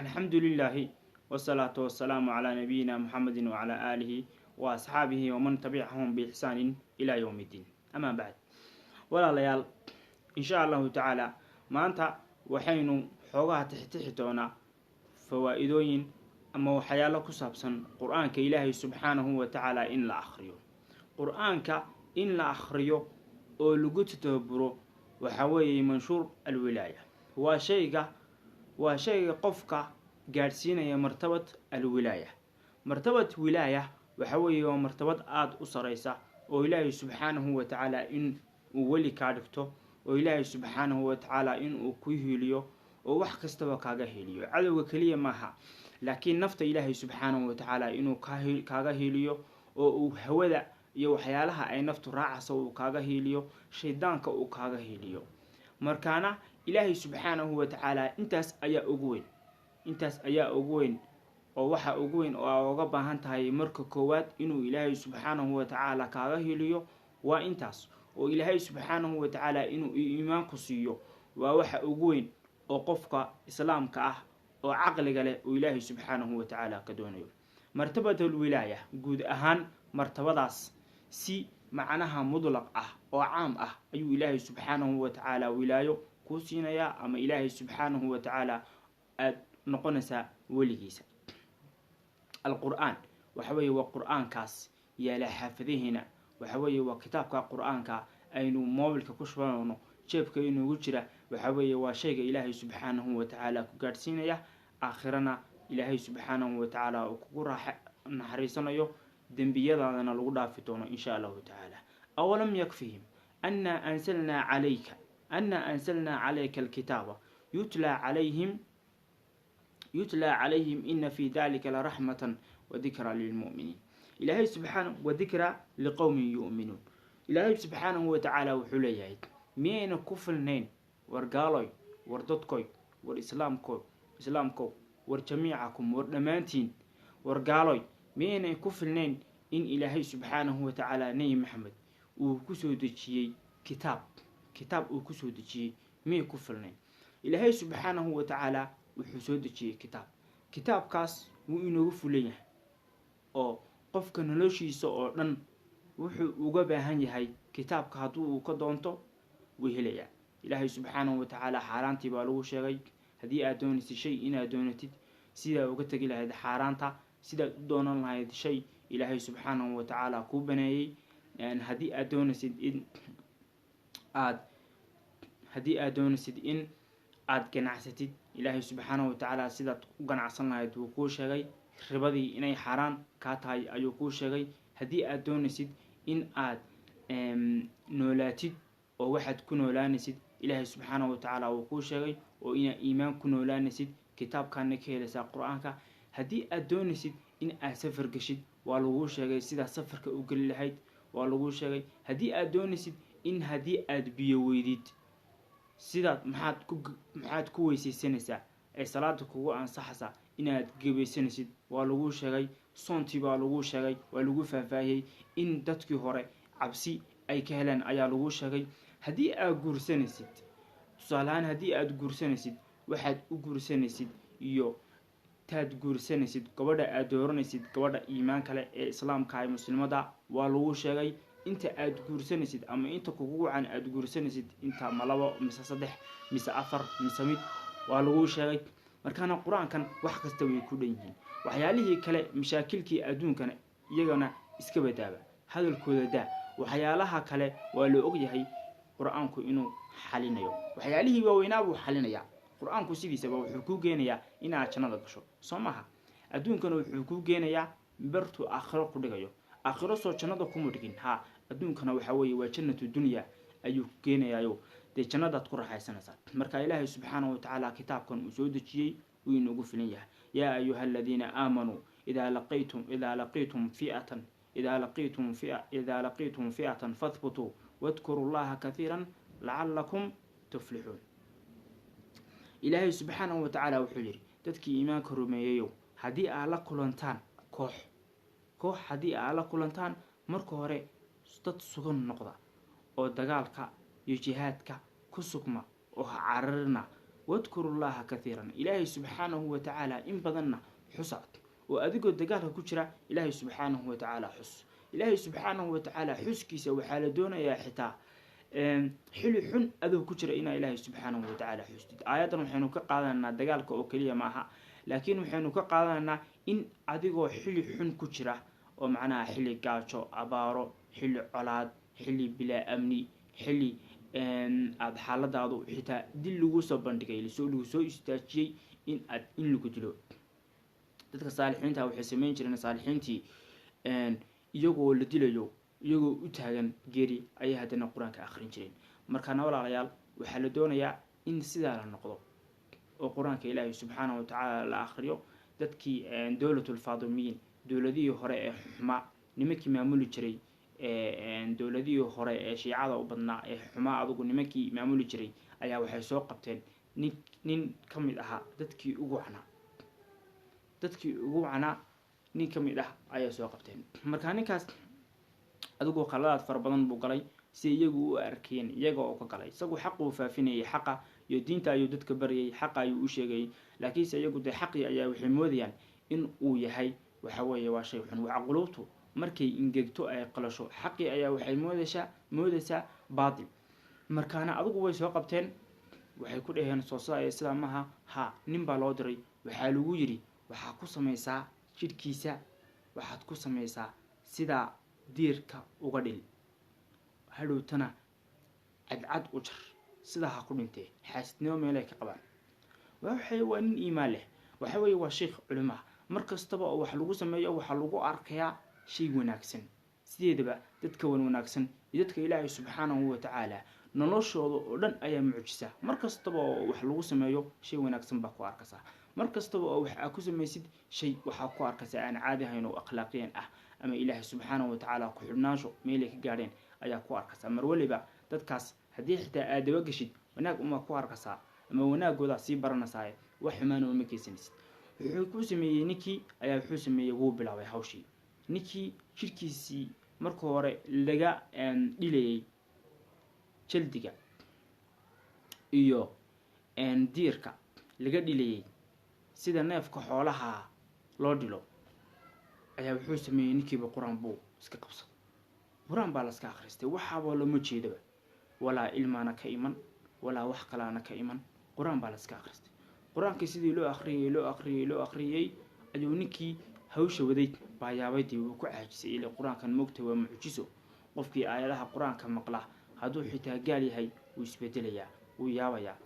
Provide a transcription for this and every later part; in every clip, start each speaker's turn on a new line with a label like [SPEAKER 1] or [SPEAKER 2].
[SPEAKER 1] الحمد لله والصلاة والسلام على نبينا محمد وعلى آله وأصحابه ومن تبعهم بإحسان إلى يوم الدين. أما بعد، ولا ليال إن شاء الله تعالى ما أنت وحين حوغها تحتحتونا فوائدين أما وحيالا كسابسا قرآنك إلهي سبحانه وتعالى إن لا أخريو قرآنك إن لا أخريو أو لقوت تهبرو وحوي منشور الولاية وشيء قفك قارسينا يا مرتبة الولاية. مرتبة ولاية وحوي ومرتبة آد أسريسة وإلهي سبحانه وتعالى إن ولي كاركتو وإلهي سبحانه وتعالى إن أكويه ووح كستوى كاغهيليو عدو كلية ماها لكن نفط إلهي سبحانه وتعالى إنه كاغهيليو وهوذا يو حيالها أي نفط راعسة وكاغهيليو شيطانك وكاغهيليو مركانا إلهي سبحانه وتعالى انتاس أيا أقوين ووحا أقوين وغبا هانتهاي مركا كوات إنه إلهي سبحانه وتعالى كاغهيليو وإنتاس وإلهي سبحانه وتعالى إنه إيمانك سيو ووحا أقوين وقفك إسلامك وعقلك له وإلهي سبحانه وتعالى كدونيو. مرتبة الولاية قد أهان مرتبة داس سي معناها مطلق وعام أي إلهي سبحانه وتعالى ولايو كوسينيا أما إلهي سبحانه وتعالى نقنسا وليسا. القرآن وحوي وقرآن كاس يا لحافظيهنا وحوي وكتابك قرآن كا أينو موبلك كشفانو شيبك إنه وجرة وحوي وشيء إلهي سبحانه وتعالى كقارسينيا آخرنا إلهي سبحانه وتعالى وكقرا نحريصنا يو دنبيضنا الغدا فتونا إن شاء الله تعالى. أولم يكفيهم أن أنزلنا عليك الكتاب يتلى عليهم إن في ذلك لرحمة وذكرى للمؤمنين. إلهي سبحانه وذكرى لقوم يؤمنون. إلهي سبحانه وتعالى وحليه مين كفلنين ورقالي ورددكوي إسلامكو ورجميعكم ورنمانتين ورقالي مين كفلنين إن إلهي سبحانه وتعالى نبي محمد وكسودجي كتاب وكسودجي مين كفلنين إلهي سبحانه وتعالى وحسودجي كتاب كاس وإنه فليه أو قفك نلوشي سؤالن وجبهن يهي كتاب كهدو وكدونتو وهليا. إلهي سبحانه وتعالى حارانتي بالو شيء هدي أدونت شيء إن أدونتي سيدا وقتك إلى هذا حارانتا سيدا دون الله هذا شيء إلهي سبحانه وتعالى كوبناي يعني هدي أدونت إن آد جنعستي إلهي سبحانه وتعالى سيدا جنعسنا هذا وكل شيء ربدي إني حاران كاتاي أيو كل شيء هدي أدونت إن آد نولاتي وواحد كنوا لا نسيد إلهي سبحانه وتعالى وكل شيء وإن إيمان كنوا لا نسيد كتاب كان نكهل القرآن هدي أدون نسيد إن أسفر قشيد والوجو شيء سيدا سفر كأوجل لهيد والوجو شيء هدي أدون نسيد إن هدي أدبي ويديد سيدا محاد كويسي سنسا أي صلاة كوا عن صحصا إن أدجبي سنسيد والوجو شيء صنتي والوجو شيء والوجو فهي إن دتك هراء عبسي أي كهلان أي لغو شيء هدي أجورسنسيد صالحان هدي أجورسنسيد واحد أجورسنسيد يو تاد جورسنسيد كبدا أدورنسيد كبدا إيمان كلا إسلام كاي مسلم دا ولغو شيء أنت أجورسنسيد أما أنت كوجو عن أجورسنسيد أنت ملوا مسصدح مسافر مسميت ولغو شيء مركان القرآن كان واحد كستوي كلينهن وحياله كلا مشاكل كي أدون كان يجونا إسكبتابة هذا الكود وحيالها كله ولو أجيهي قرآنك إنه حلينيو وحياله وينابو حلينيا قرآنك سيدي سبب حقوق جينيا إن عشان هذا بشو سماها أدون كانوا حقوق جينيا برتو آخر قديجيو آخر صوت شنو كومودين ها أدون كانوا حوي وجنة الدنيا أيو جينيا يو ده شنو ده تقرأ حي سنة مركا إلهي سبحانه وتعالى كتابكم وسود شيء وينوقف ليه يا أيها الذين آمنوا إذا لقيتم فئة فاثبتوا واذكروا الله كثيرا لعلكم تفلحون. إلهي سبحانه وتعالى وحجر تذكي إيمانك رمييو هدي على كلنتان كوح هدي على كلنتان مركو هوري تتسغن نقطة أو دقالك يجهادك كسكما أو عررنا wadkuru llaha kathiiran ilaahay subxaanahu watacaala in badanna xusa oo adigoo dagaalka ku jira ilaahay subxaanahu watacaala xus ilaahay subxaanahu watacaala xuskiisa waxaa la doonayaa xitaa xili xun adoo ku jira inaa ilaahay subxaanahu watacaala xustid aayaddan waxaynu ka qaadanaa dagaalka oo keliya maaha laakiin waxaynu ka qaadanaa in adigoo xili xun ku jira oo macnaha xili gaajo abaaro xili colaad xili bilaa amni xili aada xaaladaadu xitaa dil lagu soo bandhigay lagu soo istaajiyey in lagu dilo dadka saalixiinta waxay samayn jireen saalixiintii iyagoo la dilayo iyagoo u taagan geeri ayay haddana qur-aanka akhrin jireen markaana walaalayaal waxaa la doonayaa in sidaa la noqdo oo qur-aanka ilaahay subxaanahu watacaala la akhriyo dadkii dowlatulfaadimiyiin dowladihii hore ee xumaa nimankii maamuli jiray dowladihii hore ee shiicada u badnaa ee xumaa adugu nimankii maamuli jiray ayaa waxay soo qabteen nin ka mid ahaa dadkii ugu wacnaa nin ka mid ah ayay soo qabteen markaa ninkaas adigoo khaladaad fara badan buu galay si iyagu u arkeen iyaga oo ka galay isagu xaquu faafinayay xaqa iyo diinta ayuu dadka baryay xaqa ayuu u sheegayay laakiinse iyagu dee xaqii ayaa waxay moodayaan in uu yahay waxa weeye waa shay xun waa quluubtu markay ingegto ay qalasho xaqii ayaa waxay moodaysaa baatil markaana adigu way soo qabteen waxay ku dhaheen sidaa maaha ha nin baa loo diray waxaa lagu yidhi waxaad ku samaysaa jidhkiisa waxaad ku samaysaa sidaa diirka uga dhil hadhowtana cadcad u jar sidaa ha ku dhintee xaasidnimo meelay ka qabaan waa nin iimaan leh waxa weeye waa sheikh culimaha mar kastaba oo wax lagu sameeyo waxaa lagu arkayaa shay wanaagsan sideedaba dadka wanaagsan iyo dadka ilaahay subxaanahu watacaala noloshooda oo dhan ayaa mucjisa mar kastaba oo wax lagu sameeyo shay wanaagsan baa ku arkaysaa mar kastaba oo wax aad ku samaysid shay waxaa ku arkaysaa aan caadi ahayn oo akhlaaqiyan ah ama ilaahay subxaanahu watacaala ku xidhnaansho meelay ka gaadheen ayaa ku arkaysaa mar waliba dadkaas haddii xitaa aad daba geshid wanaag uma ku arkaysaa ama wanaagoodaa sii baranaysaa wax xumaana uma geysanaysid wuxuu ku sameeyey ninkii ayaa wuxuu sameeyey wuu bilaabay hawshii ninkii jidhkiisii marka hore laga dhilayay jaldiga iyo diirka laga dhilayay sida neefka xoolaha loo dhilo ayaa wuxuu sameeyey ninkiiba qur-aan buu iska qabsaday qur-aan baa laska akhristay waxaaba lama jeedaba walaa ilmaana ka iman walaa wax kalaana ka iman qur-aan baa laska akhristay qur-aankii sidii loo akhriyey ayuu ninkii hawsha waday baayaabadii wuu ku caajisay ilaa qur-aankan moogta waa mucjiso qofkii aayadaha qur-aanka maqla hadduu xitaa gaal yahay wuu isbedelayaa wuu yaabayaa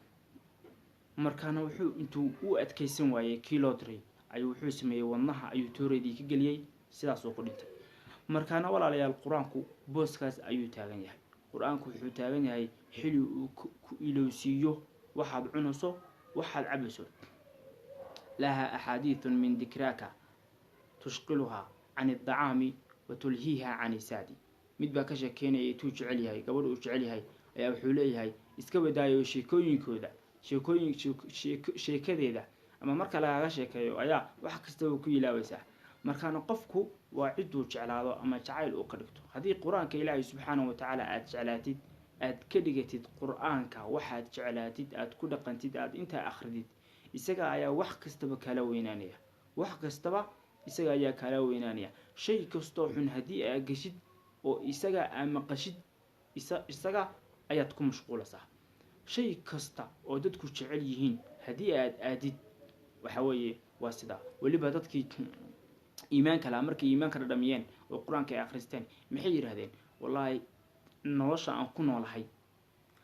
[SPEAKER 1] markaana wuxuu intuu u adkaysan waayey kii loo diray ayuu wuxuu sameeyey wadnaha ayuu tooreedii ka geliyey sidaasuu ku dhintay markaana walaalayaal qur-aanku booskaas ayuu taagan yahay qur-aanku wuxuu taagan yahay xili uu ku ilowsiiyo waxaad cunayso waxaad cabayso laha axaadiithun min dikraaka tushqiluhaa can idacaami wa tulhiiha can isaadi mid baa ka sheekeynaya intuu jecel yahay gabadh uu jecel yahay ayaa wuxuu leeyahay iska badaayo sheekadeeda ama marka lagaga sheekeeyo ayaa wax kastaba ku ilaabaysaa markaana qofku waa ciduu jeclaado ama jacayl uu ka dhigto haddii qur-aanka ilaahay subxaanahu watacaala aada jeclaatid aad ka dhigatid qur-aanka waxaad jeclaatid aad ku dhaqantid aad intaa akhridid isaga ayaa wax kastaba kala weynaanaya wax kastaba isaga ayaa kala weynaanaya shay kastoo xun haddii aad geshid oo isaga aad maqashid isaga ayaad ku mashquulaysaa shay kasta oo dadku jecel yihiin haddii aad aadid waxa weeye waa sidaa weliba dadkii iimaanka lahaa markay iimaanka dhadhamiyeen oo qur-aanka ay akhristeen maxay yidhaahdeen wallaahi nolosha aan ku noolahay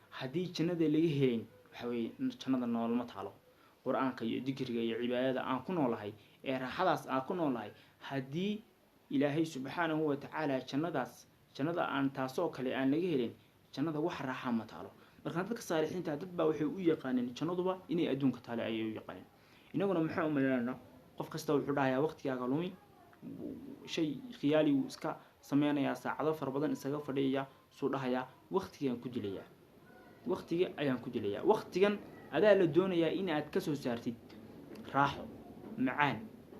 [SPEAKER 1] haddii jannada laga helin waxa weeye jannada noolma taalo qur-aanka iyo dikriga iyo cibaadada aan ku noolahay ee raaxadaas aan ku noolahay haddii ilaahay subxaanahu watacaala jannada aan taasoo kale aan laga helin jannada wax raaxa ma taalo markaa dadka saalixiinta dad baa waxay u yaqaaneen jannaduba inay adduunka taale ayay u yaqaaneen inaguna maxaa u maleynaynaa qof kasta wuxuu dhahayaa waqtigaaga lumi shay khiyaali uu iska sameynayaa saacado fara badan isaga fadhiyaya suu dhahayaa waqtiga ayaan ku dilayaa waqtigan adaa la doonayaa inaad ka soo saartid raaxo macaan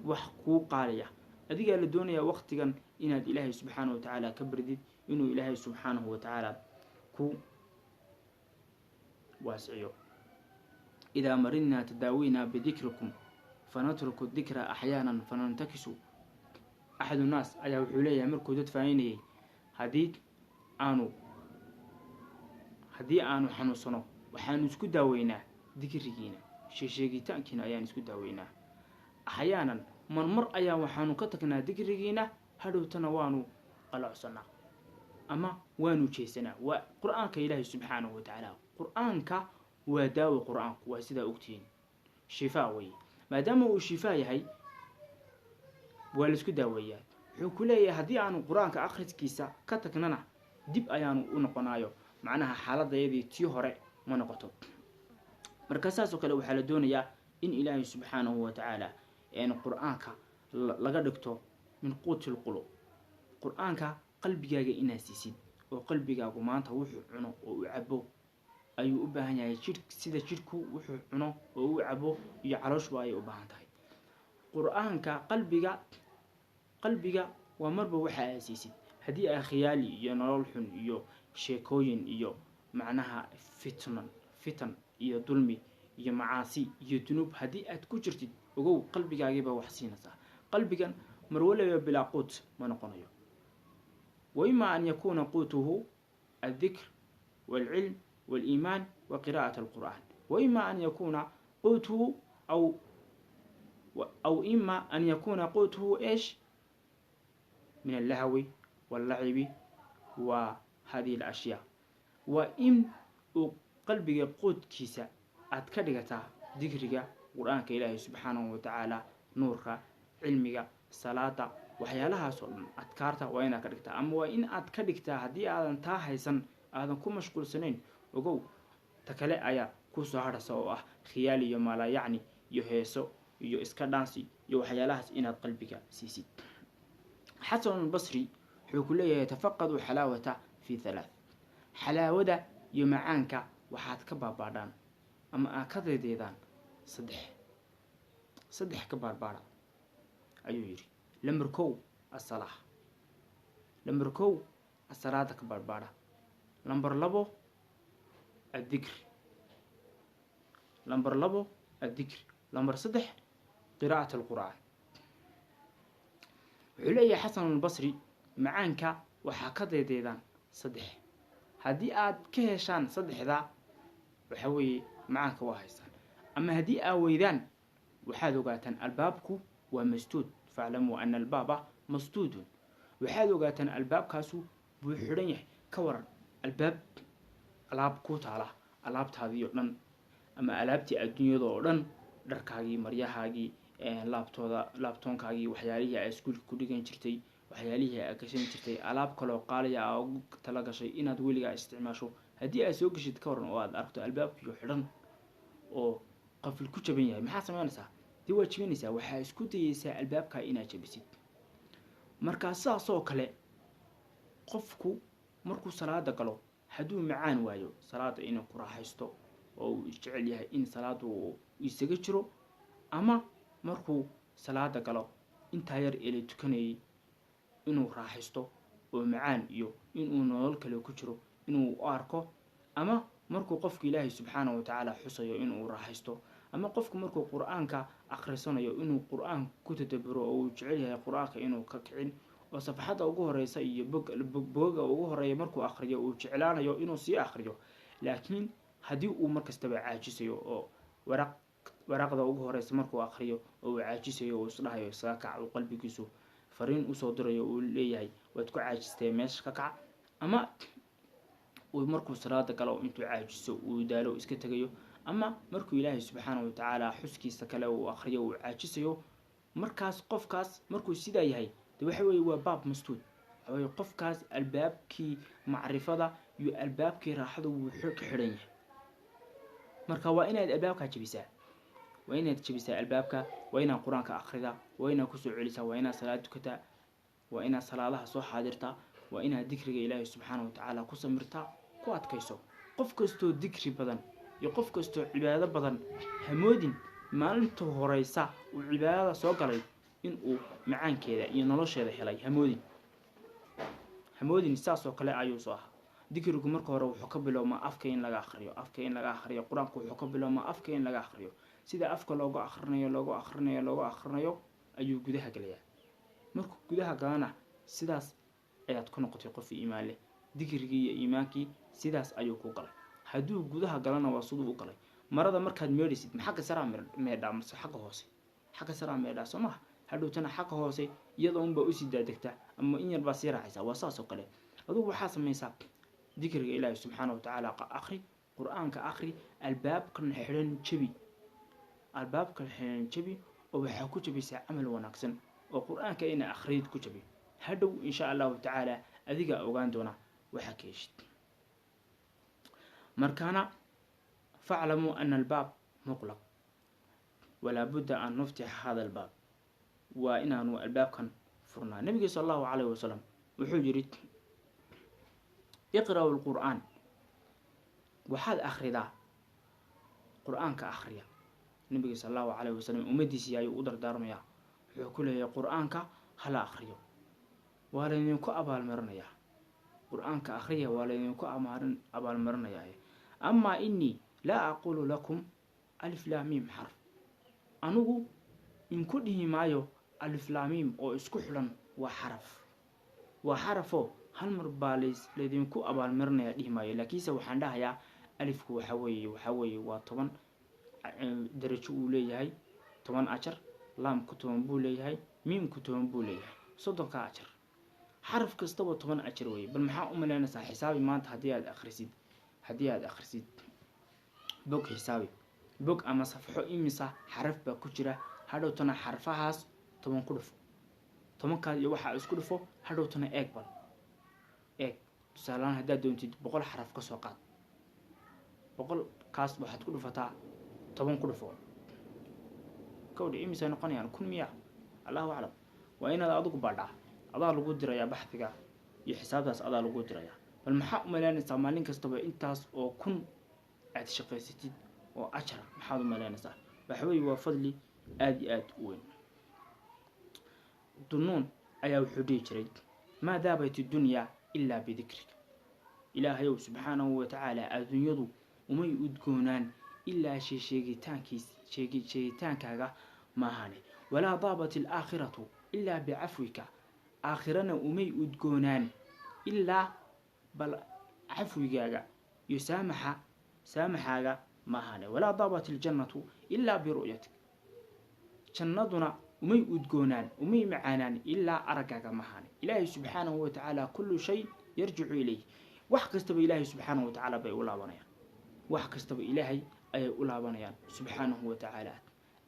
[SPEAKER 1] wax kuu qaalaya adigaa la doonayaa waqtigan inaad ilaahay subxaanahu watacaala ka baridid inuu ilaahay subxaanahu watacaala ku waasiciyo إذا مرضنا تداوينا بذكركم فنترك الذكر أحيانا فننتكس أحد الناس أيا وحولي مركو ددفايني هدي aanu xanuunsano waxaanu isku daaweynaa dikrigiina sheegitaankiina ayaan isku daaweynaa axyaanan marmar ayaa waxaanu ka tagnaa dikrigiina hadhowtana waanu qalacsanaa ama waanu jeesanaa waa qur-aanka ilaahay subxaanahu watacaala qur-aanka waa daawo qur-aanku waa sidaa ogtihiin shifaa weye maadaama uu shifaa yahay waa la isku daaweeyaa wuxuu ku leeyahay haddii aanu qur-aanka akhriskiisa ka tagnana dib ayaanu u noqonaayo macnaha xaaladayadii tii hore ma noqoto marka saas oo kale waxaa la doonayaa in ilaahay subxaanahu watacaala qur-aanka laga dhigto min quutil qulub qur-aanka qalbigaaga inaad siisid oo qalbigaagu maanta wuxuu cuno oo u cabo ayuu u baahan yahay sida jidhku wuxuu cuno oo u cabo iyo calooshuba ayay u baahan tahay qur-aanka qalbiga waa marba waxa aad siisid haddii ay khiyaali iyo nolol xun iyo sheekooyin iyo macnaha fitan iyo dulmi iyo macaasi iyo dunuub haddii aad ku jirtid ogow qalbigaagiiba wax siinaysaa qalbigan mar waliba bilaa quut ma noqonayo وإما أن يكون قوته الذكر والعلم والإيمان وقراءة القرآن وإما أن يكون قوته أو إما أن يكون قوته إيش من اللهو واللعب وهذه الأشياء وإن قلبك قوت كيسا أتكدغتا ذكرك قرآنك إلهي سبحانه وتعالى نورك علمك صلاة waxyaalahaas oo dhan adkaarta waa inaad ka dhigtaa ama waa in aad ka dhigtaa haddii aadan taa haysan aadan ku mashquulsanayn ogow ta kale ayaa ku soo hadhasa oo ah khiyaal iyo maalayacni iyo heeso iyo iska dhaansi iyo waxyaalahaas inaad qalbiga siisid xasan albasri wuxuu ku leeyahay tafaqadu xalaawata fi halaath xalaawada iyo macaanka waxaad ka baabaadhaan ama aad ka deedeedaan saddex ka baarbaara ayuu yidhi لمبر كو الصلاة لمبر كو الصلاة كبار بارا لمبر لبو الذكر لمبر لبو الذكر لمبر صدح قراءة القرآن علي حسن البصري معانك وحكذا ديدان صدح هدي آد كهشان صدح ذا وحوي معانك واهيسان أما هدي آويدان وحادو قاتن البابكو ومسدود فاعلموا أن الباب مسدود وحادو قاتن الباب كاسو بوحرين كورن الباب ألاب كوتالا ألاب تهذيو لن أما ألابتي الدنيا دورن دركاغي مرياهاغي laabtoonkaagii waxyaalihii ay iskuulka ku dhigan jirtay waxyaalihii ay gashan jirtay alaab kale oo qaali ah oo tala gashay inaad weligaa isticmaasho haddii ay soo gashid ka waran oo aad aragto albaabkiyo xidhan oo qafil ku jaban yahay maxaa samaynaysaa dii waa jibinaysaa waxaa isku dayaysaa albaabkaa inaad jabisid markaa sidaas oo kale qofku markuu salaada galo hadduu macaan waayo salaada inuu ku raaxaysto oo uu jecel yahay in salaadu uu isaga jiro ama markuu salaada galo intaa yar ee tukanayay inuu raaxaysto oo macaan iyo inuu nolol kale ku jiro inuu arko ama markuu qofku Ilaahay subxaanahu wa ta'ala xusayo inuu raaxaysto ama qofku markuu quraanka akhrisanayo inuu quraan ku tadabburo oo jecel yahay quraanka inuu ka kicin oo safxada ugu horeysa iyo bogga ugu horeeya markuu akhriyo uu jeclaanayo inuu sii akhriyo laakiin hadii uu markastaba caajisayo oo waraqda ugu horeysa markuu akhriyo oo caajisayo oo isdhahayo isaga kac oo qalbigiisu fariin u soo dirayo oo leeyahay waad ku caajistay meesha ka kac ama uu markuu salaada galo intuu caajiso uu daalo iska tagayo ama markuu Ilaahay subxaanahu wa ta'ala xuskiisa kale uu akhriyo uu caajisayo markaas qofkaas markuu sidaa yahay waxa weeye waa baab masduud way qofkaas albaabkii macrifada iyo albaabkii raaxada uu xidhan yahay marka waa inaad albaabka jabisaa وإن تجيبسا البابك وإن القرآن كأخرجا وإن كسر عليسا وإن صلاة كتا وإن صلاة صح حاضرتا وإن ذكر إلهي سبحانه وتعالى كسمرتا قوات كيسو قف كستو ذكر بدن يقف كستو عبادة بدن همودين ما أنتو هريسا وعبادة سوقري إنه معان كذا ينلش هذا حلي همودين ساسو كلا عيوسها dikrigu marka hore wuxuu ka biloobmaa afka in laga akhriyo qur-aanku wuxuu ka biloobmaa afka in laga akhriyo sida afka loogu akhrinayo ayuu gudaha galayaa markuu gudaha galana sidaas ayaad ku noqotay qof iimaan leh dikrigii iyo iimaankii sidaas ayuu ku galay hadduu gudaha galana waa siduu u galay marada markaad meedhisid xagga sare meedhaa mase xagga sare meedhaa soo maaha hadhowtana xagga hoose iyadoo unbaa usii daadegtaa ama in yar baa sii raacaysaa waa saas oo kale adugu waxaa samaysaa dikriga ilaahi subxaana watacaala akhri qur-aanka akhri albaabkan xidhan jabi oo waxaa ku jabaysaa camal wanaagsan oo qur-aanka ina akhriyid ku jabi hadhow insha allahu tacaala adiga ogaan doona waxa ka heshid markaana faclamuu ana albaab muqlaq walaa budda an nuftixa hada albaab waa inaanu albaabkan furnaa nabiga sal allahu calayhi wasalam wuxuu yidhi iqra'u lqur'aan waxaad akhridaa qur-aanka akhriya nabiga sal allahu calayhi wasalam ummadiisii ayuu u dardaarmayaa wuxuu ku leeyahay qur-aanka hala akhriyo waa laydinku abaalmarinayaa qur-aanka akhriya waa laydinku abaalmarinayaa amaa inii laa aqulu lakum alif laa miim xarf anigu inku dhihi maayo alif laa miim oo isku xidhan waa xarafoo hal mar baa laydinku abaalmarinaya dhihi maayo laakiinse waxaan dhahayaa alifku waxaa weeye waa 10 darajo uu leeyahay 10 ajar laamku 10 buu leeyahay miimku 10 buu leeyahay 30 ajar xaraf kastaba 10 ajar weeye bal maxaa u malaynaysaa xisaabi maanta haddii aad akhrisid bog xisaabi bog ama safxo imisa xaraf baa ku jira hadhowtana xarfahaas 10 ku dhufo 10kaas iyo waxaa isku dhufo hadhowtana eeg tusaalaan haddaad doontid 100 xaraf ka soo qaad 100kaas waxaad ku dhufataa 10 ku dhufo kowdhi imisa noqonayaan 1000 allahu aclam waa inaad adigu baadhaa adaa lagu dirayaa baxdiga iyo xisaabtaas adaa lagu dirayaa bal maxaa u malaynaysaa maalin kastaba intaas oo 1000 aad shaqaysatid oo ajar maxaad u malaynaysaa waxa weeye waa fadli aad iyo aad u weyn dunuun ayaa wuxuu dhihi jiray maa daabat dunyaa ilaa bidikrika ilaahayow subxaanahu watacaala adduunyadu umay udgoonaan ilaa sheegitaankaaga maahane walaa daabat alaakhiratu ilaa bicafwika aakhirana umay udgoonaan ilaa bal cafwigaaga iyo saamaxaaga maahane walaa daabat aljannatu ilaa biru'yatik jannaduna umay udgoonaan umay macaanaan ilaa araggaaga maahane ilaahay subxaanahu watacaala kullu shay yarjicu ilayh wax kastaba ilaahay subxaanahu watacaala bay u laabanayaan wax kastaba ilaahay ayay u laabanayaan subxaanahu watacaala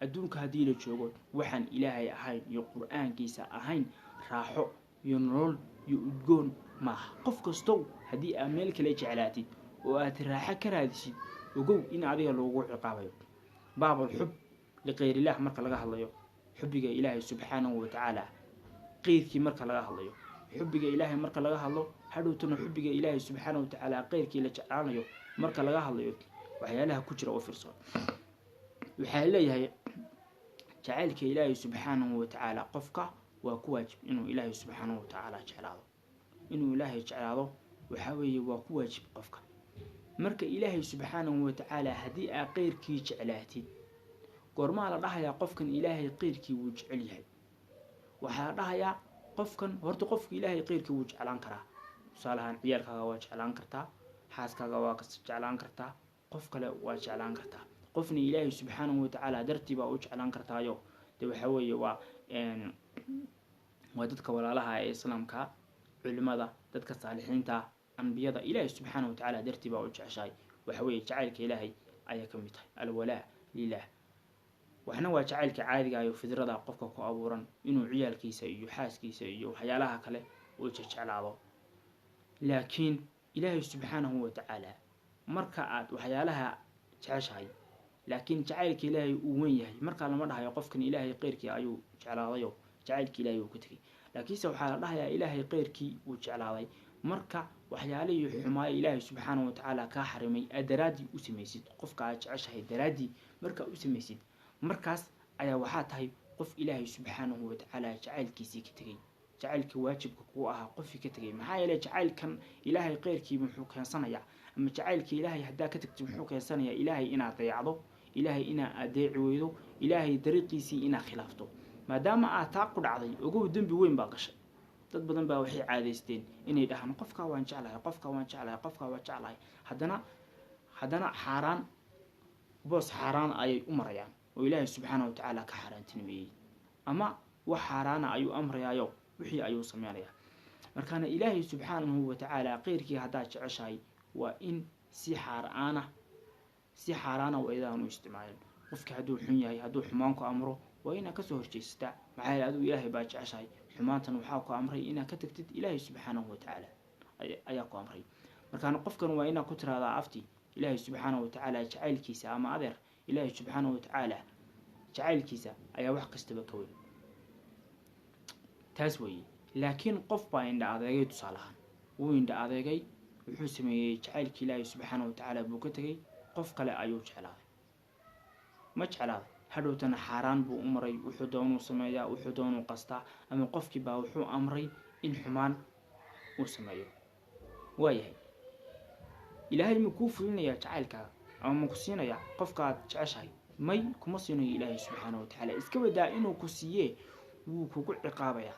[SPEAKER 1] adduunka haddii la joogo waxaan ilaahay ahayn iyo qur-aankiisa ahayn raaxo iyo nolol iyo udgoon maaha qof kastow haddii aad meel kale jeclaatid oo aad raaxo ka raadisid ogow in adiga loogu ciqaabayo baabal xub liqayrillaah marka laga hadlayo xubbiga ilaahay subxaanahu watacaala qeyrkii marka laga hadlayo xubbiga ilaahay marka laga hadlo hadhowtana xubbiga ilaahay subxaanahu watacaala qeyrkii la jeclaanayo marka laga hadlayo waxyaalaha ku jira oo fiirso waxaa leeyahay jacaylka ilaahay subxaanahu watacaala qofka waa ku waajib inuu ilaahay subxaanahu watacaala jeclaado inuu ilaahay jeclaado waxaa weeye waa ku waajib qofka marka ilaahay subxaanahu watacaala haddii aad qeyrkii jeclaatid goormaa la dhahayaa qofkan ilaahay qeyrkii wuu jecel yahay waxaa la dhahayaa qofkan horta qofka ilaahay qeyrkii wuu jeclaan karaa tusaalahaan ciyaalkaaga waa jeclaan kartaa xaaskaaga waa jeclaan kartaa qof kale waa jeclaan kartaa qofna ilaahay subxaanahu watacaala dartii baa u jeclaan kartaayo dee waxaa weeye waa dadka walaalaha ee islaamka culimada dadka saalixiinta ambiyada ilaahay subxaanahu watacaala dartii baa u jeceshahay waxa weeye jacaylka ilaahay ayay ka mid tahay alwalaa lilah waxna waa jacaylka caadiga iyo fidrada qofka ku abuuran inuu ciyaalkiisa iyo xaaskiisa iyo waxyaalaha kale uu jeclaado laakiin ilaahay subxaanahu watacaala marka aad waxyaalaha jeceshahay laakiin jacaylka ilaahay uu weyn yahay marka lama dhahayo qofkan ilaahay qeyrkii ayuu jeclaadayo jacaylka ilaahay uu ku tagay laakiinse waxaa la dhahayaa ilaahay qeyrkii uu jeclaaday marka waxyaalihii xumaaya ilaahay subxaanahu watacaala kaa xarimay aad daraaddii u samaysid qofka aad jeceshahay daraaddii markaa u samaysid markaas ayaa waxaa tahay qof ilaahay subxaanahu watacaala jacaylkiisii ka tegay jacaylkii waajibka kugu ahaa qofkii ka tegay. maxaa yeelay jacaylkan ilaahay qeyrkii muxuu keensanayaa, ama jacaylkii ilaahay haddaa ka tagtid muxuu keensanayaa ilaahay inaad dayacdo, ilaahay inaad adeeci weydo, ilaahay dariiqiisii inaad khilaafto. maadaama aad taa ku dhacday ogow dembi weyn baa gashay. dad badan baa waxay caadaysteen inay dhahaan qofkaa waan jeclahay, qofkaa waan jeclahay, qofkaa waan jeclahay, haddana xaaraan, boos xaaraan ayay u marayaan oo ilaahay subxaana watacaala ka xaaraantinimeeyey, ama wax xaaraana ayuu amrayaayo wixii ayuu sameynayaa. markaana ilaahay subxaanahu watacaala qeyrkii haddaad jeceshahay waa in si xaaraana waa idaan u isticmaalin. qofkii hadduu xun yahay, hadduu xumaan ku amro waa inaad kasoo horjeesataa. maxaa yeele adigu ilaahay baa jeceshahay, xumaantan waxaa ku amray inaad ka tagtid ilaahay subxaanahu watacaala ayaa ku amray. markaana qofkan waa inaad ku tiraahdaa afti ilaahay subxaanahu watacaala jacaylkiisa, ama adeer ilaahay subxaanahu watacaala jacaylkiisa ayaa wax kastaba ka weyn. taas weeye. laakiin qof baa indha adeegay, tusaalahaan wuu indha adeegay, wuxuu sameeyey jacaylkii ilaahay subxaanahu watacaala buu ka tegey, qof kale ayuu jeclaaday. ma jeclaaday, hadhowtana xaaraan buu u maray, wuxuu doonuu sameeyaa, wuxuu doonuu qastaa, ama qofkii baa wuxuu amray in xumaan uu sameeyo. waayahay, ilaahay ma kuu fulinayaa jacaylkaaga, ama ma ku siinayaa qofka aad jeceshahay? may kuma siinayo ilaahay subxaanahu watacaala. iska wadaa inuu ku siiyee wuu kugu ciqaabayaa.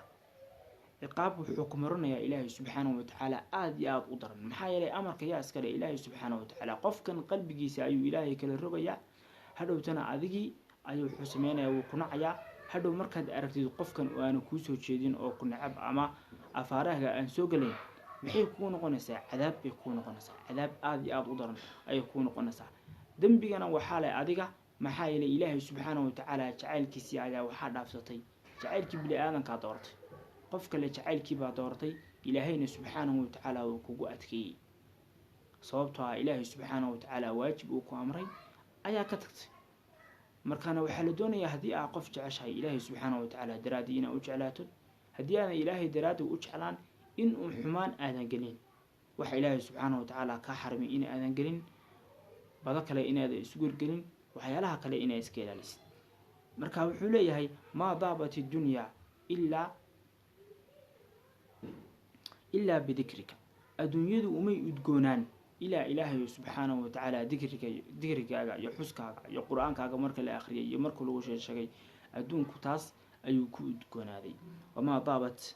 [SPEAKER 1] ciqaab wuxuu ku marinayaa ilaahay subxaanahu watacaala aada iyo aada u daran. maxaa yeelay amarka yaa iskale ilaahay subxaanahu watacaala. qofkan qalbigiisa ayuu ilaahay kala rogayaa, hadhowtana adigii ayuu wuxuu sameynayaa, wuu ku nacayaa. hadhow markaad aragtid qofkan oo aanu kuu soo jeedin oo ku nacab ama afaarahaga aan soo gelayn, maxay kuu noqonaysaa? cadaab bay kuu noqonaysaa. cadaab aada iyo aada u daran ayay kuu noqonaysaa. dembigana waxaa leh adiga. maxaa yeelay ilaahay subxaanahu watacaala jacaylkiisii ayaa waxaa dhaafsatay jacaylkii bini aadankaa dooratay. qof kale jacaylkii baa dooratay, ilaahayna subxaanahu watacaala uu kugu adkeeyey. sababtoo ah ilaahay subxaanahu watacaala waajib uu ku amray ayaa ka tagtay. markaana waxaa la doonayaa haddii aad qof jeceshahay ilaahay subxaanahu watacaala daraaddii inaad u jeclaato. haddii aadan ilaahay daraaddii u jeclaan in uu xumaan aadan gelin, waxa ilaahay subxaanahu watacaala kaa xarimay in aadan gelin, bado kale inaadan isgurgelin, waxyaalaha kale inaad iska ilaalisid. marka wuxuu leeyahay maa daabat idunyaa ilaa bidikrika. adduunyadu umay udgoonaan ilaa ilaahay subxaanahu watacaala dikrigaaga iyo xuskaaga iyo qur-aankaaga marka la akhriyay iyo marka lagu sheegay, adduunku taas ayuu ku udgoonaaday. wamaa daabat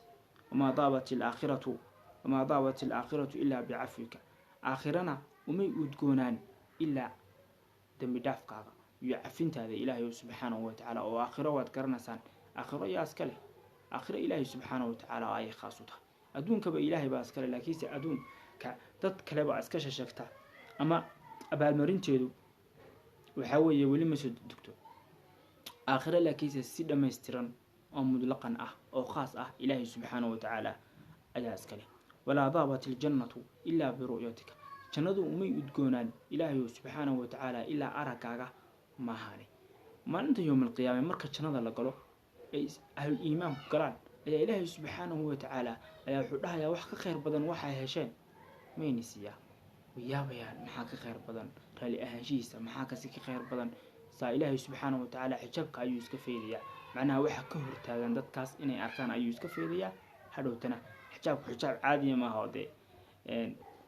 [SPEAKER 1] alaakhiratu ilaa bicafwika. aakhirana umay udgoonaan ilaa dembi dhaafkaaga iyo cafintaada ilaahay subxaanahu watacaala. oo aakhiro waad garanaysaan, aakhiro yaa iska leh. aakhiro ilaahay subxaanahu watacaala ayay khaas u tahay. adduunkaba ilaahay baa iska leh, laakiinse adduunka dad kale baa iska shashagta, ama abaalmarinteedu waxaa weeye weli ma soo degto. aakhiro laakiinse si dhammaystiran oo mudlaqan ah oo khaas ah ilaahay subxaanahu watacaala ayaa iska leh. walaa daabat iljannatu ilaa biru'yatika. jannadu umay udgoonaan ilaahay subxaanahu watacaala ilaa araggaaga maahaane. maalinta yowmalqiyaame marka jannada la galo ay ahlu iimaanku galaan, ayaa ilaahay subxaanahu watacaala ayaa wuxuu dhahayaa wax ka khayr badan waxay hesheen mayna siiyaa. wayaabayaan maxaa ka khayr badan? raali ahaanshihiisa maxaa kasi ka khayr badan? saa ilaahay subxaanahu watacaala xijaabka ayuu iska feedayaa. macnaha waxa ka hortaagan dadkaas inay arkaan ayuu iska feedayaa. hadhowtana xijaabku xijaab caadiya maaha oo dee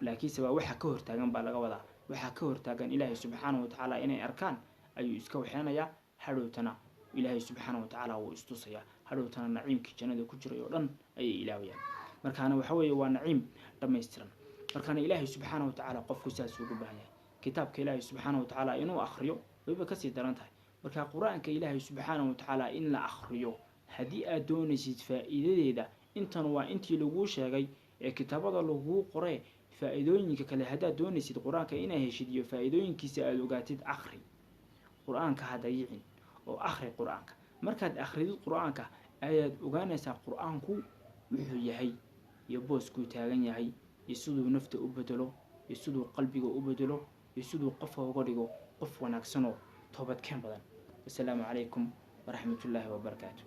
[SPEAKER 1] laakiinse waa waxa ka hortaagan baa laga wadaa. waxaa ka hortaagan ilaahay subxaanahu watacaala inay arkaan ayuu iska waxeynayaa. hadhowtana ilaahay subxaanahu watacaala wuu istusayaa. hadhowtana naciimkii jannada ku jiray oo dhan ayay ilaawayaan. markaana waxa weeye waa naciim dhammaystiran. markaana ilaahay subxaanahu watacaala qofku saas ugu baahan yahay. kitaabka ilaahay subxaanahu watacaala inuu akhriyo wayba kasii daran tahay. marka qur-aanka ilaahay subxaanahu watacaala in la akhriyo haddii aad doonaysid faa'iidadeeda, intan waa intii laguu sheegay ee kitaabada laguu qoree. faa'iidooyinka kale haddaad doonaysid qur-aanka inaad heshid iyo faa'iidooyinkiisa aada ogaatid, akhri qur-aanka ha dayicin oo akhri qur-aanka. markaad akhridid qur-aanka ayaad ogaanaysaa qur-aanku wuxuu yahay iyo booskuu taagan yahay iyo siduu nafta u bedelo iyo siduu qalbiga u bedelo iyo siduu qofka uga dhigo qof wanaagsanoo toobadkeen badan. wasalaamu calaykum waraxmatullaahi wabarakaatu.